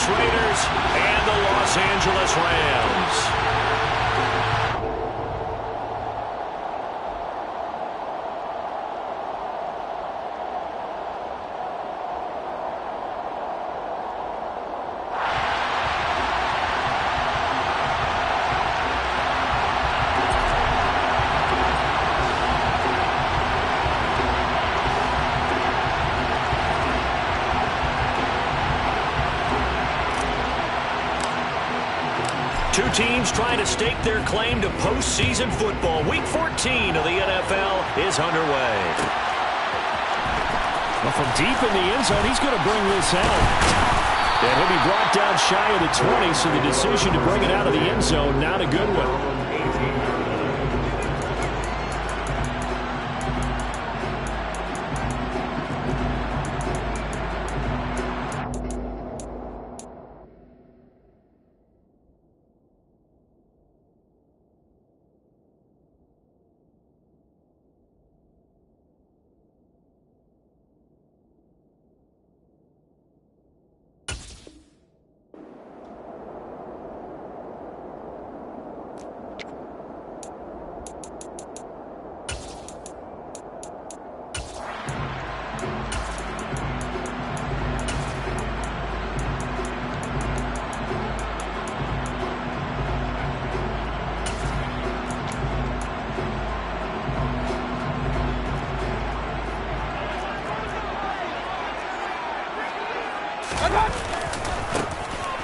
Vegas Raiders and the Los Angeles Rams. Two teams trying to stake their claim to postseason football. Week 14 of the NFL is underway. Well, from deep in the end zone, he's going to bring this out. And he'll be brought down shy of the 20, so the decision to bring it out of the end zone, not a good one.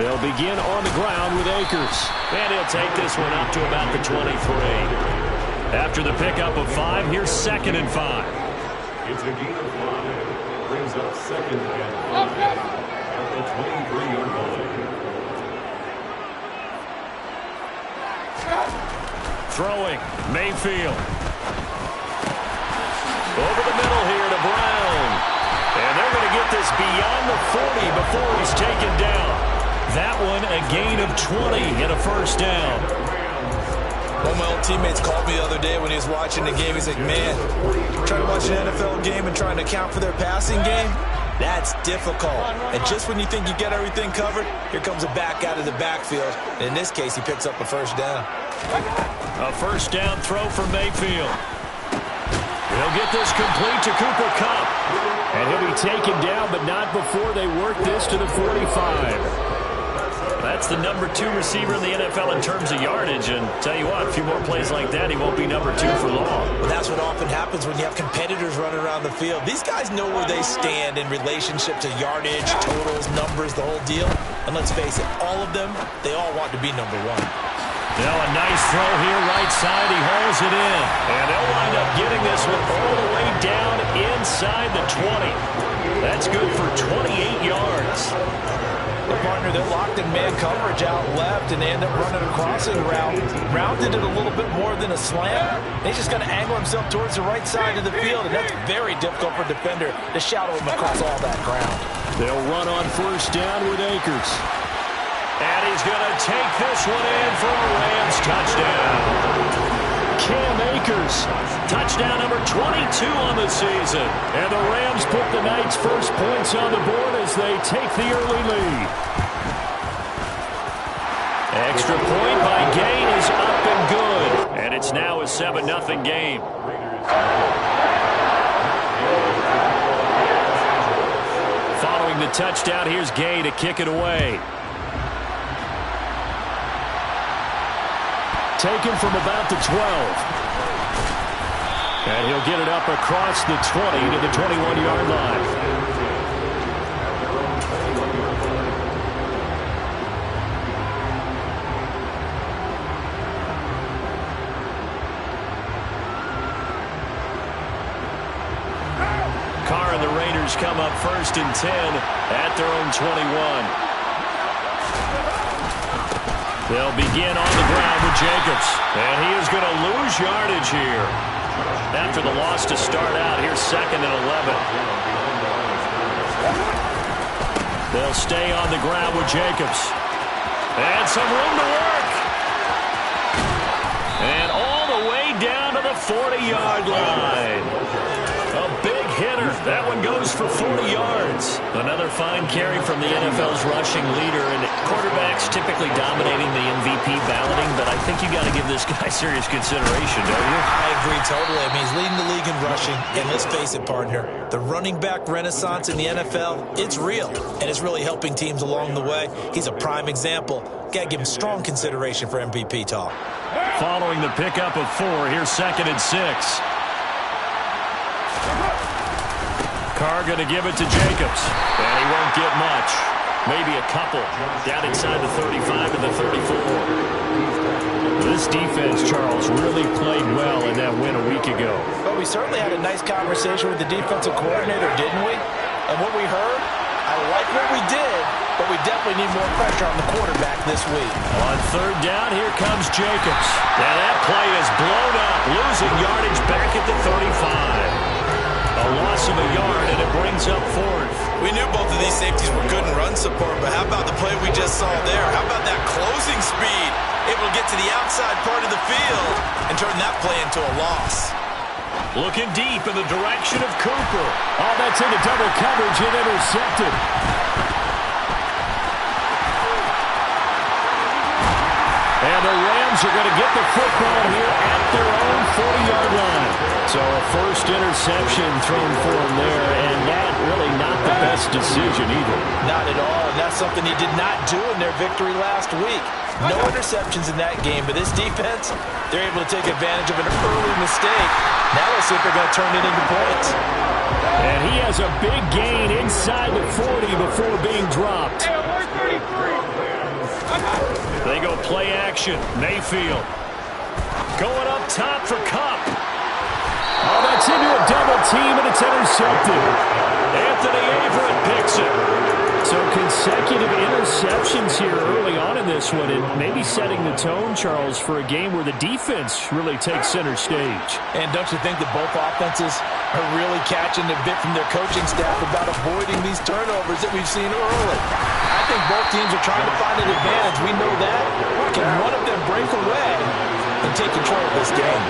They'll begin on the ground with Akers. And he'll take this one up to about the 23. After the pickup of 5, here's 2nd and 5. It's a gain of 5. Brings up 2nd and 5 at the 23-yard line. Throwing, Mayfield. Over the middle here to Brown. And they're going to get this beyond the 40 before he's taken down. That one a gain of 20 and a first down. One of my old teammates called me the other day when he was watching the game. He's like, man, trying to watch an NFL game and trying to account for their passing game, that's difficult. And just when you think you get everything covered, here comes a back out of the backfield. And in this case, he picks up a first down. A first down throw for Mayfield. He'll get this complete to Cooper Kupp. And he'll be taken down, but not before they work this to the 45. That's the number 2 receiver in the NFL in terms of yardage. And tell you what, a few more plays like that, he won't be number 2 for long. Well, that's what often happens when you have competitors running around the field. These guys know where they stand in relationship to yardage, totals, numbers, the whole deal. And let's face it, all of them, they all want to be number 1. Now a nice throw here, right side. He hauls it in. And they'll wind up getting this one all the way down inside the 20. That's good for 28 yards. The partner, they're locked in man coverage out left, and they end up running a crossing route. Rounded it a little bit more than a slant. He's just going to angle himself towards the right side of the field, and that's very difficult for a defender to shadow him across all that ground. They'll run on first down with Akers. And he's going to take this one in for a Rams touchdown. Cam Akers. Touchdown number 22 on the season. And the Rams put the night's first points on the board as they take the early lead. Extra point by Gain is up and good. And it's now a 7-0 game. Following the touchdown, here's Gay to kick it away. Taken from about the 12. And he'll get it up across the 20 to the 21-yard line. Carr and the Raiders come up 1st and 10 at their own 21. They'll begin on the ground with Jacobs. And he is going to lose yardage here. After the loss to start out, here's 2nd and 11. They'll stay on the ground with Jacobs. And some room to work. And all the way down to the 40-yard line. A big hitter. That one goes for 40 yards. Another fine carry from the NFL's rushing leader. And quarterbacks typically dominating the MVP balloting, but I think you got to give this guy serious consideration, don't you? I agree totally. I mean, he's leading the league in rushing. And let's face it, partner, the running back renaissance in the NFL, it's real. And it's really helping teams along the way. He's a prime example. Got to give him strong consideration for MVP talk. Following the pickup of 4, here's 2nd and 6. Carr going to give it to Jacobs. And he won't get much. Maybe a couple. Down inside the 35 and the 34. This defense, Charles, really played well in that win a week ago. But we certainly had a nice conversation with the defensive coordinator, didn't we? And what we heard, I like what we did, but we definitely need more pressure on the quarterback this week. On 3rd down, here comes Jacobs. Now that play is blown up, losing yardage back at the 35. A loss of a yard, and it brings up 4th. We knew both of these safeties were good in run support, but how about the play we just saw there? How about that closing speed? Able to get to the outside part of the field and turn that play into a loss. Looking deep in the direction of Cooper. Oh, that's into double coverage and intercepted. And the Rams are going to get the football here at their own 40-yard line. So a first interception thrown for him there, and that really not the best decision either. Not at all, and that's something he did not do in their victory last week. No interceptions in that game, but this defense, they're able to take advantage of an early mistake. Now let's see if they're going to turn it into points. And he has a big gain inside the 40 before being dropped. They go play action. Mayfield going up top for Kupp. Oh, that's into a double team, and it's intercepted. Anthony Averett picks it. So consecutive interceptions here early on in this one, and maybe setting the tone, Charles, for a game where the defense really takes center stage. And don't you think that both offenses are really catching the bit from their coaching staff about avoiding these turnovers that we've seen early? I think both teams are trying to find an advantage. We know that. Can one of them break away and take control of this game?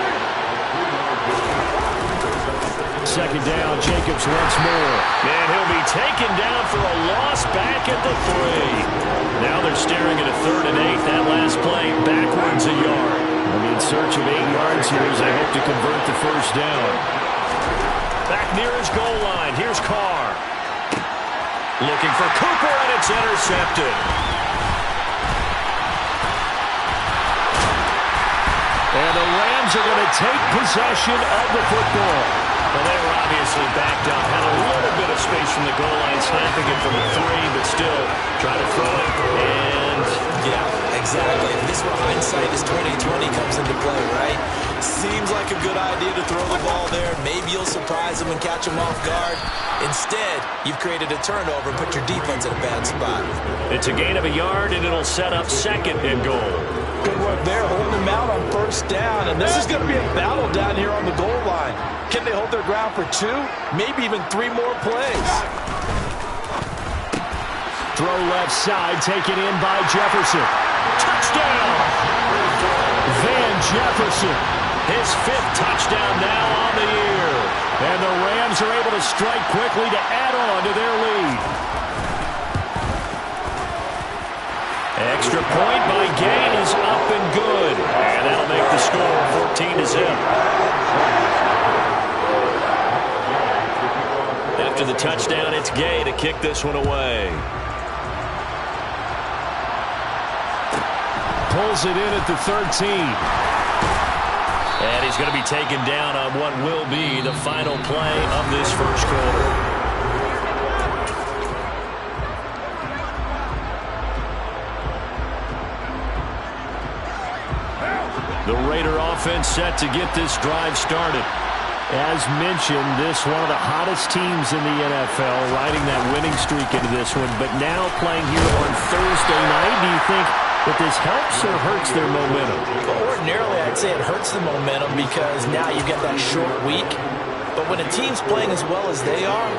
2nd down, Jacobs once more. And he'll be taken down for a loss back at the 3. Now they're staring at a 3rd and 8. That last play, backwards a yard. They'll be in search of 8 yards here as they hope to convert the first down. Back near his goal line. Here's Carr. Looking for Cooper, and it's intercepted. And the Rams are going to take possession of the football. Well, they were obviously backed up. Had a little bit of space from the goal line, snapping it from the 3, but still trying to throw it. And yeah, exactly. If this were hindsight as 2020 comes into play, right? Seems like a good idea to throw the ball there. Maybe you'll surprise them and catch them off guard. Instead, you've created a turnover and put your defense in a bad spot. It's a gain of a yard, and it'll set up 2nd and goal. Good work there, holding them out on 1st down. And this is going to be a battle down here on the goal line. Can they hold their ground for 2, maybe even 3 more plays? Throw left side, taken in by Jefferson. Touchdown! Van Jefferson. His 5th touchdown now on the year. And the Rams are able to strike quickly to add on to their lead. Extra point by Gain is up and good. And that'll make the score 14-0. After the touchdown, it's Gay to kick this one away. Pulls it in at the 13. And he's going to be taken down on what will be the final play of this first quarter. The Raider offense set to get this drive started. As mentioned, this one of the hottest teams in the NFL, riding that winning streak into this one, but now playing here on Thursday night. Do you think that this helps or hurts their momentum? Well, ordinarily, I'd say it hurts the momentum because now you get that short week. But when a team's playing as well as they are,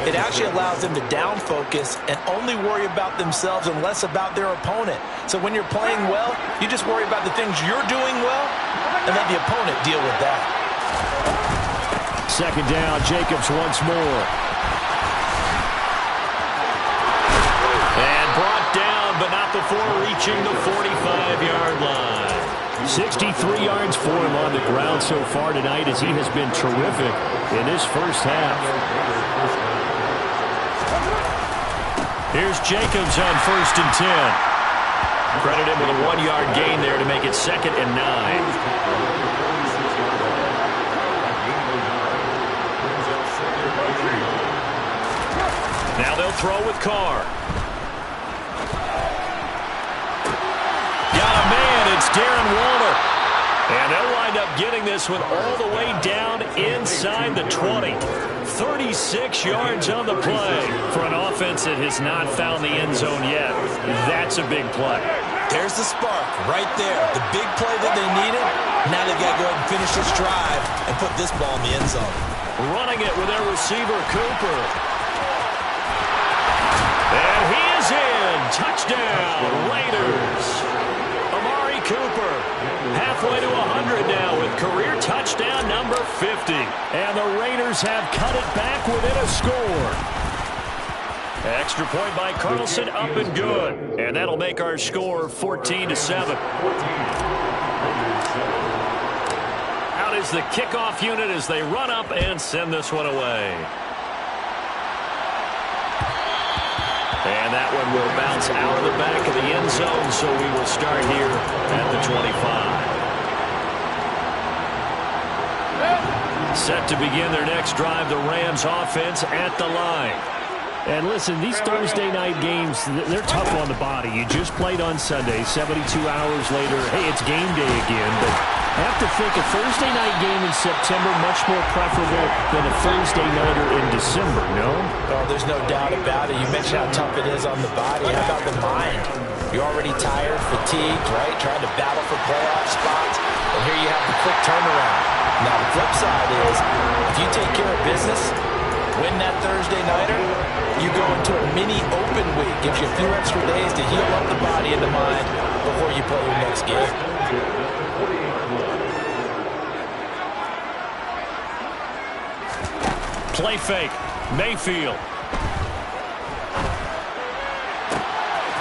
it actually allows them to down focus and only worry about themselves and less about their opponent. So when you're playing well, you just worry about the things you're doing well and let the opponent deal with that. Second down, Jacobs once more. And brought down, but not before reaching the 45-yard line. 63 yards for him on the ground so far tonight as he has been terrific in this first half. Here's Jacobs on 1st and 10. Credit him with a 1-yard gain there to make it 2nd and 9. Now they'll throw with Carr. Got a man, it's Darren Waller. And they'll wind up getting this one all the way down inside the 20. 36 yards on the play. For an offense that has not found the end zone yet, that's a big play. There's the spark right there. The big play that they needed. Now they've got to go ahead and finish this drive and put this ball in the end zone. Running it with their receiver, Cooper. And he is in. Touchdown, Raiders. Amari Cooper halfway to 100 now with career touchdown number 50. And the Raiders have cut it back within a score. Extra point by Carlson, up and good. And that'll make our score 14-7. Out is the kickoff unit as they run up and send this one away. And that one will bounce out of the back of the end zone, so we will start here at the 25. Set to begin their next drive, the Rams offense at the line. And listen, these Thursday night games, they're tough on the body. You just played on Sunday, 72 hours later, hey, it's game day again. But I have to think a Thursday night game in September much more preferable than a Thursday nighter in December, no? Oh, there's no doubt about it. You mentioned how tough it is on the body. How about the mind? You're already tired, fatigued, right? Trying to battle for playoff spots. And here you have the quick turnaround. Now, the flip side is, if you take care of business, win that Thursday nighter, you go into a mini open week. Gives you a few extra days to heal up the body and the mind before you play your next game. Play fake. Mayfield.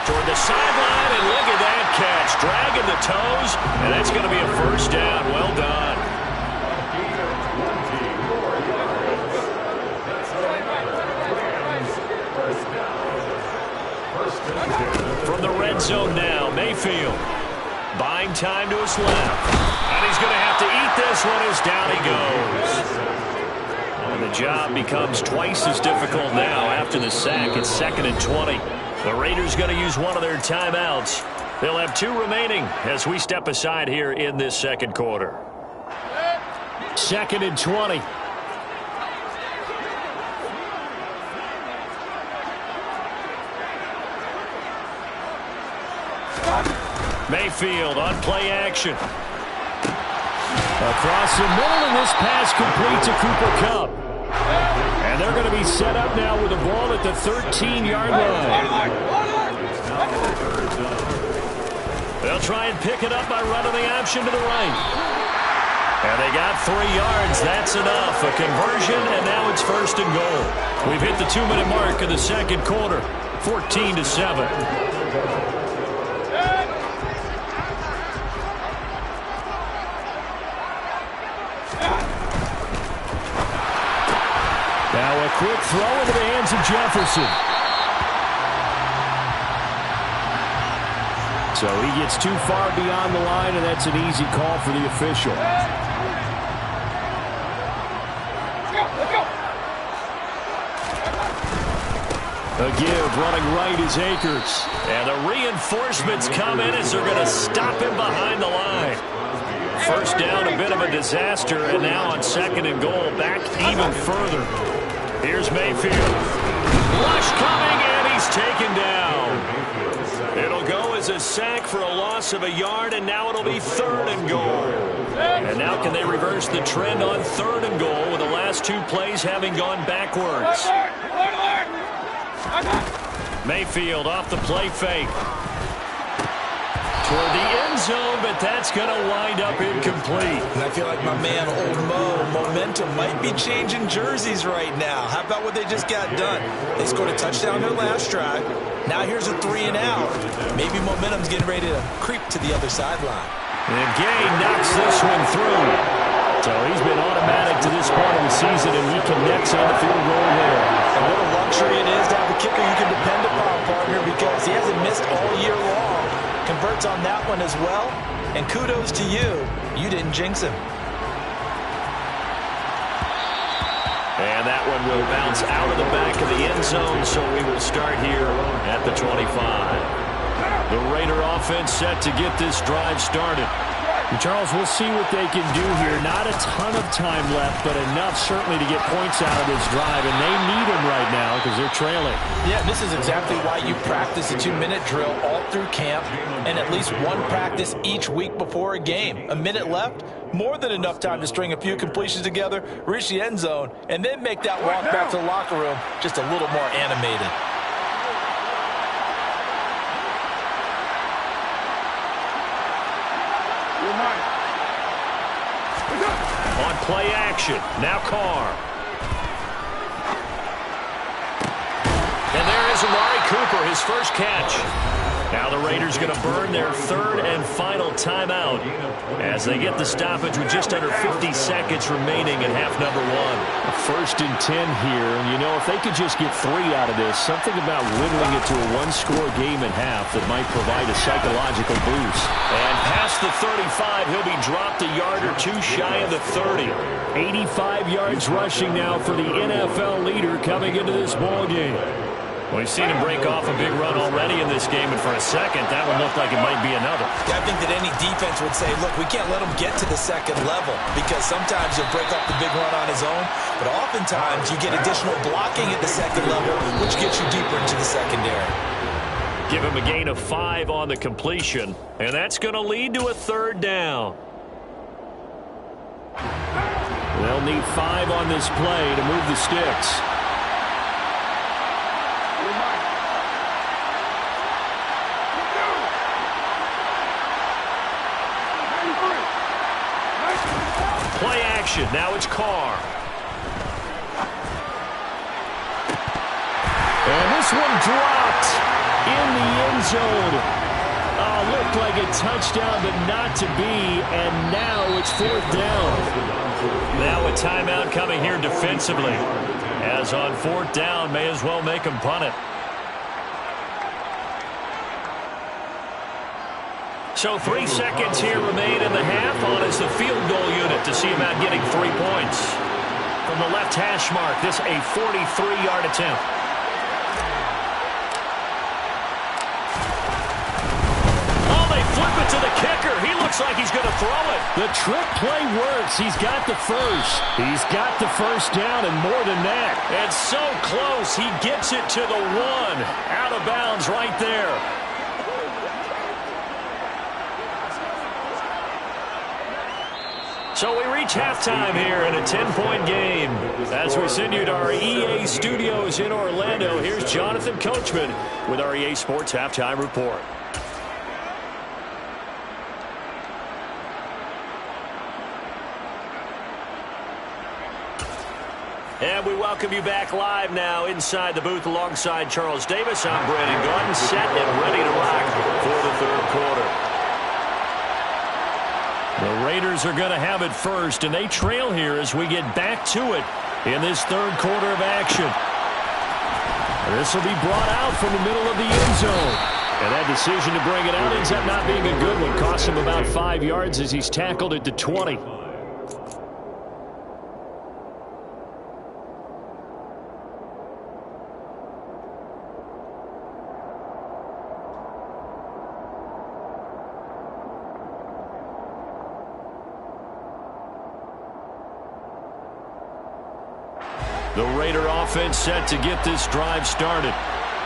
Toward the sideline, and look at that catch. Dragging the toes, and that's going to be a first down. Well done. From the red zone now, Mayfield buying time to his left. And he's going to have to eat this one as down he goes. And the job becomes twice as difficult now after the sack. It's 2nd and 20. The Raiders going to use one of their timeouts. They'll have 2 remaining as we step aside here in this second quarter. 2nd and 20. Mayfield on play action. Across the middle, and this pass complete to Cooper Kupp. And they're going to be set up now with the ball at the 13-yard line. They'll try and pick it up by running the option to the right. And they got 3 yards. That's enough. A conversion, and now it's 1st and goal. We've hit the 2-minute mark of the second quarter. 14-7. Now a quick throw into the hands of Jefferson. So he gets too far beyond the line, and that's an easy call for the official. A give running right is Akers. And the reinforcements come in as they're going to stop him behind the line. First down, a bit of a disaster, and now on 2nd and goal, back even further. Here's Mayfield. Rush coming, and he's taken down. It'll go as a sack for a loss of a yard, and now it'll be 3rd and goal. And now can they reverse the trend on 3rd and goal with the last 2 plays having gone backwards? Mayfield off the play fake. toward the end zone, but that's going to wind up incomplete. And I feel like my man, Old Mo, momentum might be changing jerseys right now. How about what they just got done? They scored a touchdown their last drive. Now here's a 3 and out. Maybe momentum's getting ready to creep to the other sideline. And Gay knocks this one through. So he's been automatic to this part of the season, and he connects on the field goal there. And what a luxury it is to have a kicker you can depend upon, partner, because he hasn't missed all year long. Converts on that one as well. And kudos to you. You didn't jinx him. And that one will bounce out of the back of the end zone, so we will start here at the 25. The Raider offense set to get this drive started. And Charles, we'll see what they can do here. Not a ton of time left, but enough certainly to get points out of this drive, and they need them right now because they're trailing. Yeah, this is exactly why you practice a 2-minute drill all through camp and at least one practice each week before a game. A minute left, more than enough time to string a few completions together, reach the end zone, and then make that walk back to the locker room just a little more animated. On play action, now Carr. And there is Amari Cooper, his first catch. Now the Raiders going to burn their third and final timeout as they get the stoppage with just under 50 seconds remaining in half number 1. 1st and 10 here, and you know, if they could just get 3 out of this, something about whittling it to a 1-score game at half that might provide a psychological boost. And past the 35, he'll be dropped a yard or 2 shy of the 30. 85 yards rushing now for the NFL leader coming into this ball game. We've seen him break off a big run already in this game, and for a second, that one looked like it might be another. Yeah, I think that any defense would say, look, we can't let him get to the second level because sometimes he'll break off the big run on his own, but oftentimes you get additional blocking at the second level, which gets you deeper into the secondary. Give him a gain of 5 on the completion, and that's going to lead to a 3rd down. They'll need 5 on this play to move the sticks. Play action. Now it's Carr. And this one dropped in the end zone. Oh, looked like a touchdown, but not to be. And now it's 4th down. Now a timeout coming here defensively. As on 4th down, may as well make him punt it. So 3 seconds here remain in the half. On is the field goal unit to see about getting 3 points. From the left hash mark, this a 43-yard attempt. Oh, they flip it to the kicker. He looks like he's going to throw it. The trick play works. He's got the first. He's got the 1st down and more than that. And so close. He gets it to the 1. Out of bounds right there. So we reach halftime here in a 10-point game. As we send you to our EA studios in Orlando, here's Jonathan Coachman with our EA Sports Halftime Report. And we welcome you back live now inside the booth alongside Charles Davis. I'm Brandon Gordon, set and ready to rock for the 3rd quarter. The Raiders are going to have it first, and they trail here as we get back to it in this 3rd quarter of action. This will be brought out from the middle of the end zone. And that decision to bring it out ends up not being a good one. Costs him about 5 yards as he's tackled at the 20. The Raider offense set to get this drive started.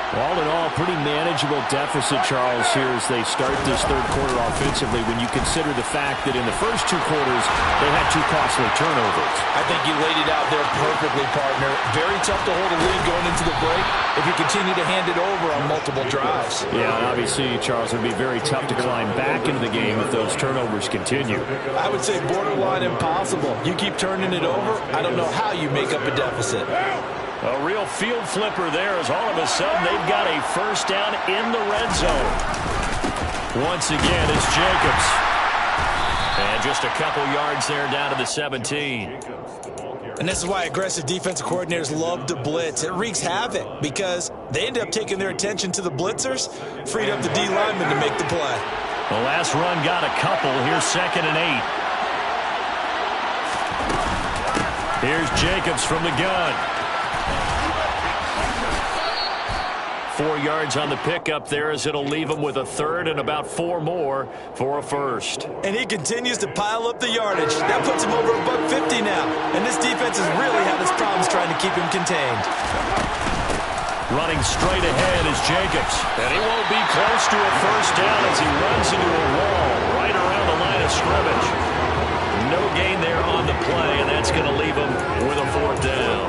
All in all, pretty manageable deficit, Charles, here as they start this third quarter offensively when you consider the fact that in the first 2 quarters, they had 2 costly turnovers. I think you laid it out there perfectly, partner. Very tough to hold a lead going into the break if you continue to hand it over on multiple drives. Yeah, and obviously, Charles, it would be very tough to climb back into the game if those turnovers continue. I would say borderline impossible. You keep turning it over, I don't know how you make up a deficit. A real field flipper there as all of a sudden they've got a first down in the red zone. Once again, it's Jacobs. And just a couple yards there down to the 17. And this is why aggressive defensive coordinators love to blitz. It wreaks havoc because they end up taking their attention to the blitzers, freed up the D lineman to make the play. The last run got a couple. Here's 2nd and 8. Here's Jacobs from the gun. 4 yards on the pickup there as it'll leave him with a third and about 4 more for a first. And he continues to pile up the yardage. That puts him over $150 now. And this defense has really had its problems trying to keep him contained. Running straight ahead is Jacobs. And he won't be close to a first down as he runs into a wall right around the line of scrimmage. No gain there on the play, and that's going to leave him with a 4th down.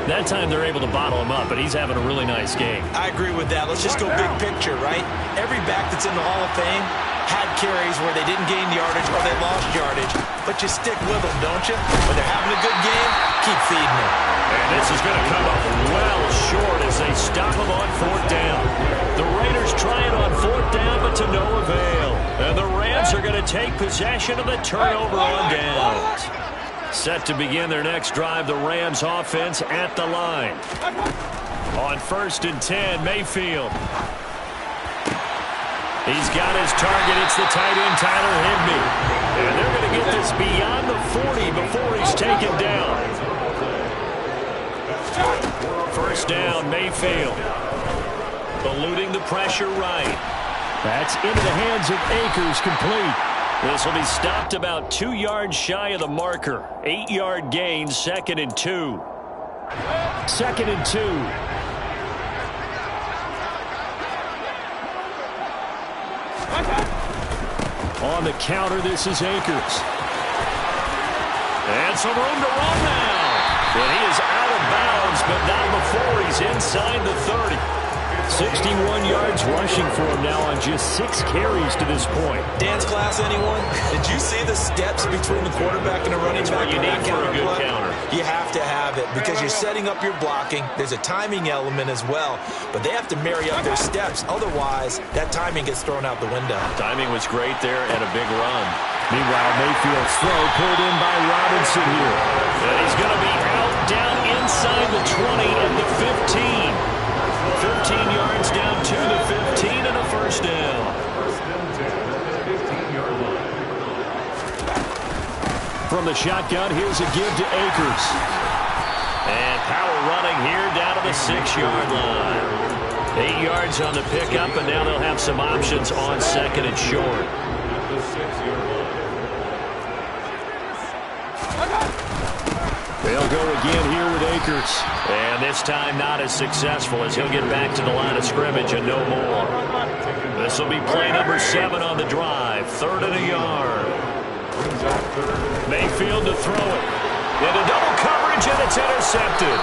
That time they're able to bottle him up, but he's having a really nice game. I agree with that. Let's just go big picture, right? Every back that's in the Hall of Fame had carries where they didn't gain yardage or they lost yardage. But you stick with them, don't you? When they're having a good game, keep feeding them. And this is going to come up well short as they stop him on 4th down. The Raiders try it on 4th down, but to no avail. And the Rams are going to take possession of the turnover on downs. Set to begin their next drive, the Rams offense at the line. On 1st and 10, Mayfield. He's got his target. It's the tight end, Tyler Higbee. And they're going to get this beyond the 40 before he's taken down. 1st down, Mayfield. Eluding the pressure right. That's into the hands of Akers, complete. This will be stopped about 2 yards shy of the marker. 8-yard gain, 2nd and 2. 2nd and 2. On the counter, this is Akers. And some room to run now. And he is out of bounds, but not before he's inside the 30. 61 yards rushing for him now on just 6 carries to this point. Dance class, anyone? Did you see the steps between the quarterback and the running back? You need for a good counter. You have to have it because you're setting up your blocking. There's a timing element as well, but they have to marry up their steps. Otherwise, that timing gets thrown out the window. Timing was great there and a big run. Meanwhile, Mayfield's throw pulled in by Robinson here. And he's going to be out down inside the 20 and the 15. 15 yards down to the 15 and a first down. From the shotgun, here's a give to Akers. And power running here down to the 6-yard line. 8 yards on the pickup, and now they'll have some options on 2nd and short. They'll go again here with Akers. And this time not as successful as he'll get back to the line of scrimmage and no more. This will be play number 7 on the drive. 3rd and a yard. Mayfield to throw it. Into double coverage, and it's intercepted.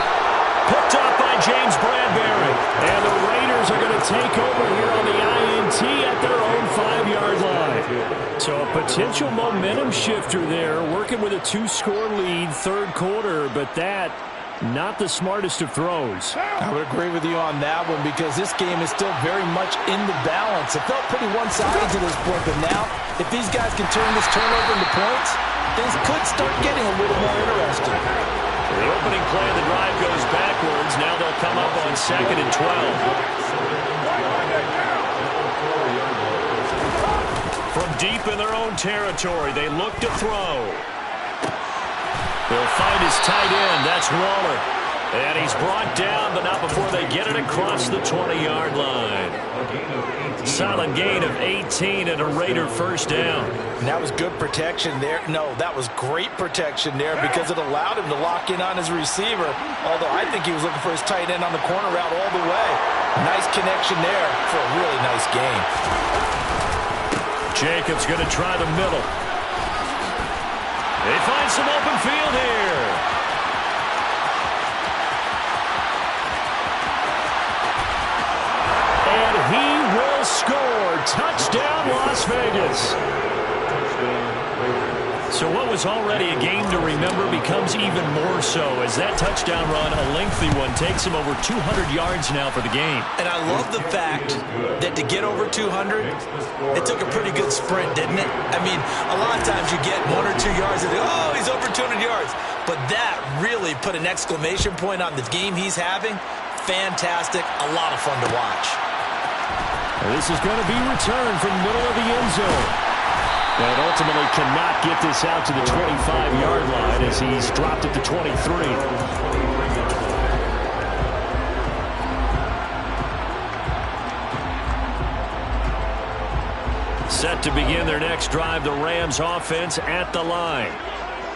Picked up by James Bradbury. And the Raiders are going to take over here on the INT at their own 5-yard line. So a potential momentum shifter there, working with a 2-score lead, 3rd quarter, but that, not the smartest of throws. I would agree with you on that one because this game is still very much in the balance. It felt pretty one-sided to this point, but now, if these guys can turn this turnover into points, things could start getting a little more interesting. The opening play of the drive goes backwards. Now they'll come up on 2nd and 12. From deep in their own territory, they look to throw. They'll find his tight end. That's Waller. And he's brought down, but not before they get it across the 20-yard line. Solid gain of 18 and a Raider first down. And that was good protection there. No, that was great protection there because it allowed him to lock in on his receiver. Although I think he was looking for his tight end on the corner route all the way. Nice connection there for a really nice game. Jacobs going to try the middle. They find some open field here. And he will score. Touchdown, Las Vegas. So what was already a game to remember becomes even more so as that touchdown run, a lengthy one, takes him over 200 yards now for the game. And I love the fact that to get over 200, it took a pretty good sprint, didn't it? I mean, a lot of times you get 1 or 2 yards and oh, he's over 200 yards. But that really put an exclamation point on the game he's having. Fantastic. A lot of fun to watch. This is going to be returned from the middle of the end zone. And ultimately cannot get this out to the 25-yard line as he's dropped at the 23. Set to begin their next drive, the Rams offense at the line.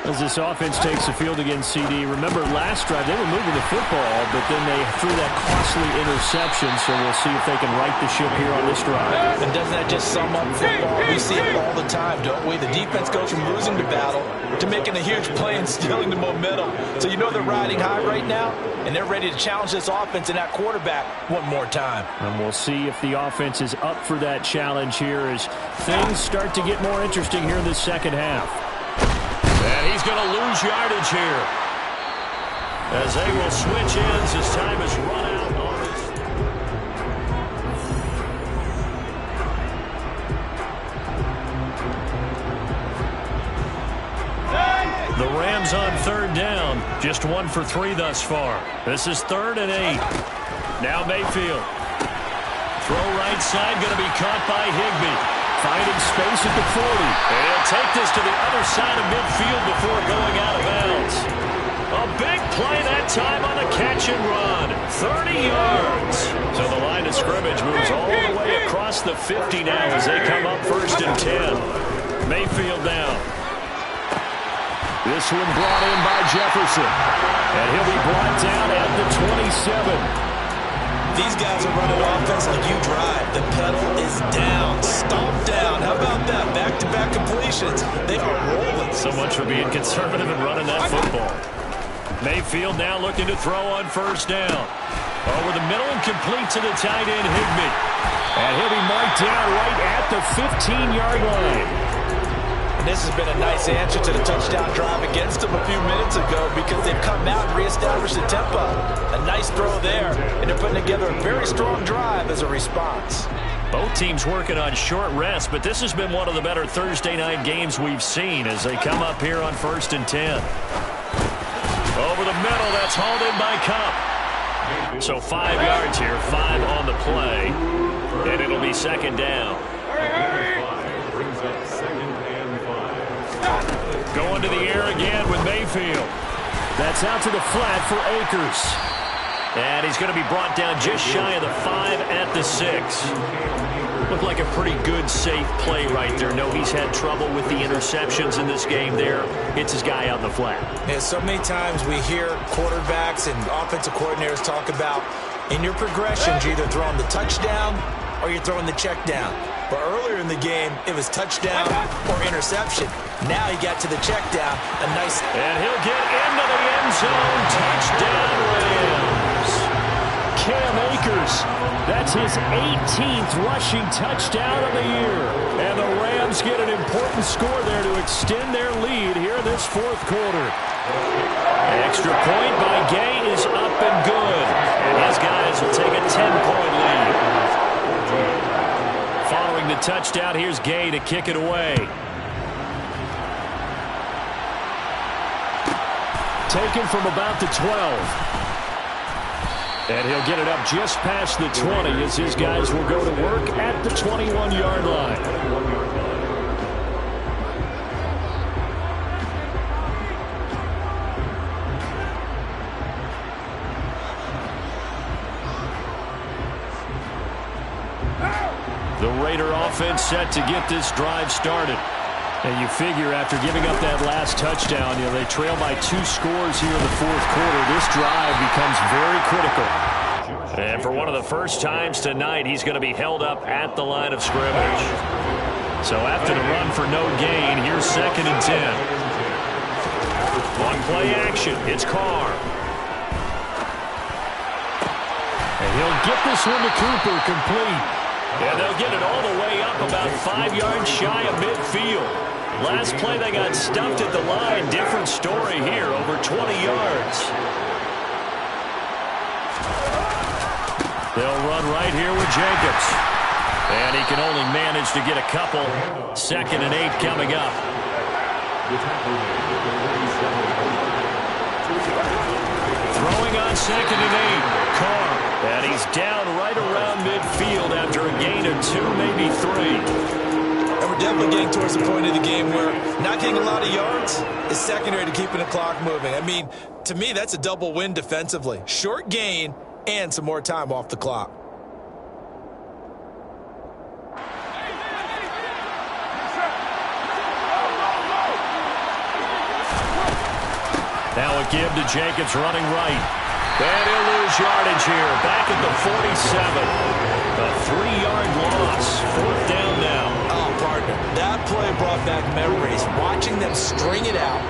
As this offense takes the field against CD, remember last drive they were moving the football, but then they threw that costly interception, so we'll see if they can right the ship here on this drive. And doesn't that just sum up football? We see it all the time, don't we? The defense goes from losing the battle to making a huge play and stealing the momentum. So you know they're riding high right now, and they're ready to challenge this offense and that quarterback one more time. And we'll see if the offense is up for that challenge here as things start to get more interesting here in the second half. And he's going to lose yardage here as they will switch ends as time has run out on this. The Rams on third down, just 1 for 3 thus far. This is 3rd and 8. Now Mayfield. Throw right side, going to be caught by Higbee. Finding space at the 40. And he'll take this to the other side of midfield before going out of bounds. A big play that time on the catch and run. 30 yards. So the line of scrimmage moves all the way across the 50 now as they come up 1st and 10. Mayfield now. This one brought in by Jefferson. And he'll be brought down at the 27. These guys are running offense like you drive. The pedal is down, stomped down. How about that? Back-to-back completions. They are rolling. So much for being conservative and running that football. Mayfield now looking to throw on 1st down. Over the middle and complete to the tight end, Higbee. And he'll be marked down right at the 15-yard line. And this has been a nice answer to the touchdown drive against them a few minutes ago because they've come out and reestablished the tempo. A nice throw there, and they're putting together a very strong drive as a response. Both teams working on short rest, but this has been one of the better Thursday night games we've seen as they come up here on 1st and 10. Over the middle, that's hauled in by Cup. So 5 yards here, 5 on the play, and it'll be 2nd down. Brings up 2nd and 5. Going to the air again with Mayfield. That's out to the flat for Akers. And he's going to be brought down just shy of the 5 at the 6. Looked like a pretty good, safe play right there. No, he's had trouble with the interceptions in this game there. Hits his guy out in the flat. Yeah, so many times we hear quarterbacks and offensive coordinators talk about in your progressions, you're either throwing the touchdown or you're throwing the check down. But earlier in the game, it was touchdown or interception. Now he got to the check down. A nice... And he'll get into the end zone. Touchdown, Rams. Cam Akers, that's his 18th rushing touchdown of the year. And the Rams get an important score there to extend their lead here in this 4th quarter. Extra point by Gay is up and good. And his guys will take a 10-point lead. Following the touchdown, here's Gay to kick it away. Taken from about the 12. And he'll get it up just past the 20 as his guys will go to work at the 21-yard line. The Raider offense set to get this drive started. And you figure after giving up that last touchdown, they trail by 2 scores here in the 4th quarter. This drive becomes very critical. And for one of the first times tonight, he's going to be held up at the line of scrimmage. So after the run for no gain, here's 2nd and 10. On play action, it's Carr. And he'll get this one to Cooper, complete. And they'll get it all the way up about 5 yards shy of midfield. Last play, they got stuffed at the line. Different story here, over 20 yards. They'll run right here with Jacobs. And he can only manage to get a couple. 2nd and 8 coming up. Throwing on 2nd and 8. Carr. And he's down right around midfield after a gain of 2, maybe 3. And we're definitely getting towards the point of the game where not getting a lot of yards is secondary to keeping the clock moving. I mean, to me, that's a double win defensively. Short gain and some more time off the clock. Now a give to Jacobs running right. And he'll lose yardage here. Back at the 47. A 3-yard loss. 4th down now. Oh, partner, that play brought back memories. Watching them string it out,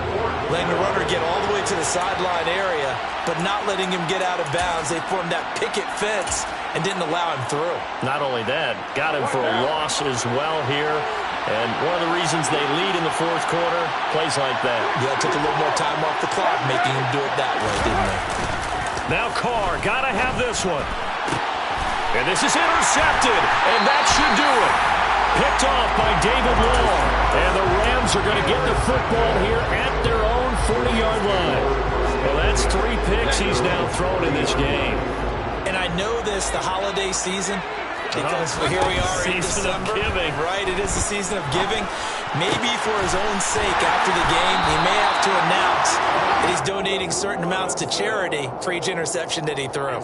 letting the runner get all the way to the sideline area, but not letting him get out of bounds. They formed that picket fence and didn't allow him through. Not only that, got him for a loss as well here. And one of the reasons they lead in the 4th quarter, plays like that. Yeah, took a little more time off the clock, making him do it that way, didn't they? Now Carr, gotta have this one. And this is intercepted, and that should do it. Picked off by David Long. And the Rams are going to get the football here at their own 40-yard line. Well, that's 3 picks he's now thrown in this game. And I know this, the holiday season, because here we are in December. Giving. Right, it is the season of giving. Maybe for his own sake after the game, he may have to announce that he's donating certain amounts to charity for each interception that he threw.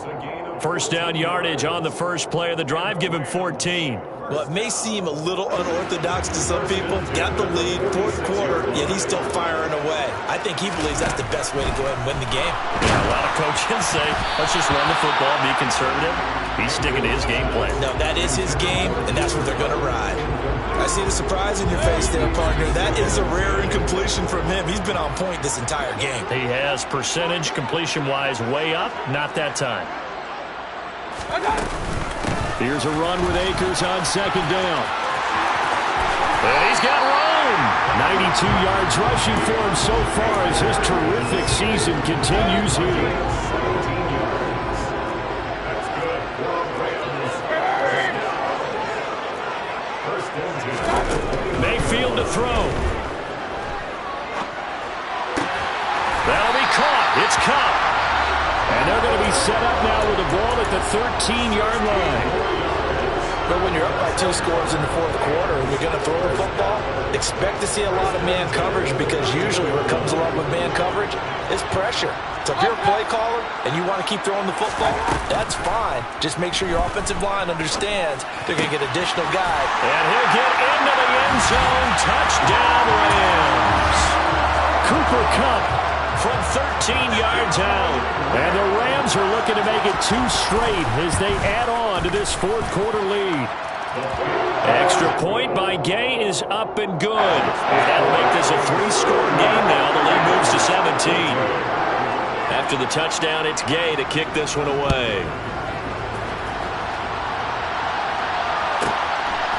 1st down yardage on the first play of the drive. Give him 14. Well, it may seem a little unorthodox to some people. Got the lead, 4th quarter, yet he's still firing away. I think he believes that's the best way to go ahead and win the game. Yeah, a lot of coaches say, let's just run the football, be conservative. He's sticking to his game plan. No, that is his game, and that's what they're going to ride. I see the surprise in your face there, partner. That is a rare incompletion from him. He's been on point this entire game. He has percentage completion-wise way up. Not that time. Here's a run with Akers on 2nd down. And he's got Rome. 92 yards rushing for him so far as his terrific season continues here. Mayfield to throw. That'll be caught. It's Cup. And they're going to be set up now with the ball at the 13-yard line. But when you're up by 2 scores in the 4th quarter and you're going to throw the football, expect to see a lot of man coverage, because usually what comes along with man coverage is pressure. So if you're a play caller and you want to keep throwing the football, that's fine. Just make sure your offensive line understands they're going to get additional guide. And he'll get into the end zone. Touchdown, Rams. Cooper Kupp from 13 yards out. And the Rams are looking to make it 2 straight as they add on to this 4th quarter lead. Extra point by Gay is up and good. That'll make this a 3-score game now. The lead moves to 17. After the touchdown, it's Gay to kick this one away.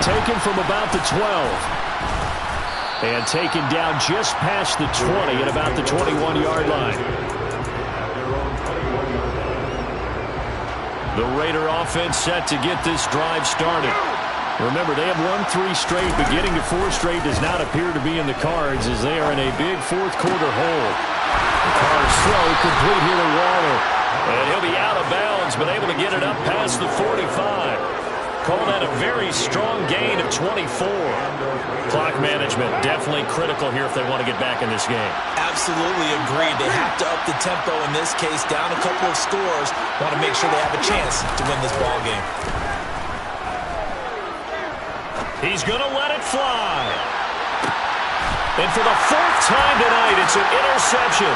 Taken from about the 12. And taken down just past the 20 at about the 21-yard line. The Raider offense set to get this drive started. Remember, they have won 3 straight, but getting to 4 straight does not appear to be in the cards as they are in a big 4th quarter hole. Carr's throw complete here to Waller. And he'll be out of bounds, but able to get it up past the 45. Call that a very strong gain of 24. Clock management definitely critical here if they want to get back in this game. Absolutely agreed. They have to up the tempo in this case, down a couple of scores. Want to make sure they have a chance to win this ball game. He's going to let it fly. And for the 4th time tonight, it's an interception.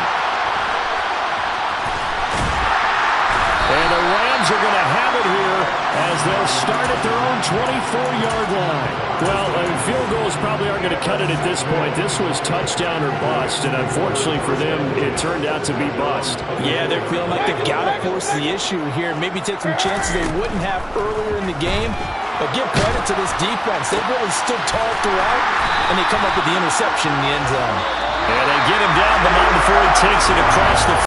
And the Rams are going to have it here as they'll start at their own 24-yard line. Well, field goals probably aren't going to cut it at this point. This was touchdown or bust, and unfortunately for them, it turned out to be bust. Yeah, they're feeling like they've got to force the issue here. Maybe take some chances they wouldn't have earlier in the game. But give credit to this defense. They've really stood tall throughout, and they come up with the interception in the end zone. And they get him down the line before he takes it across the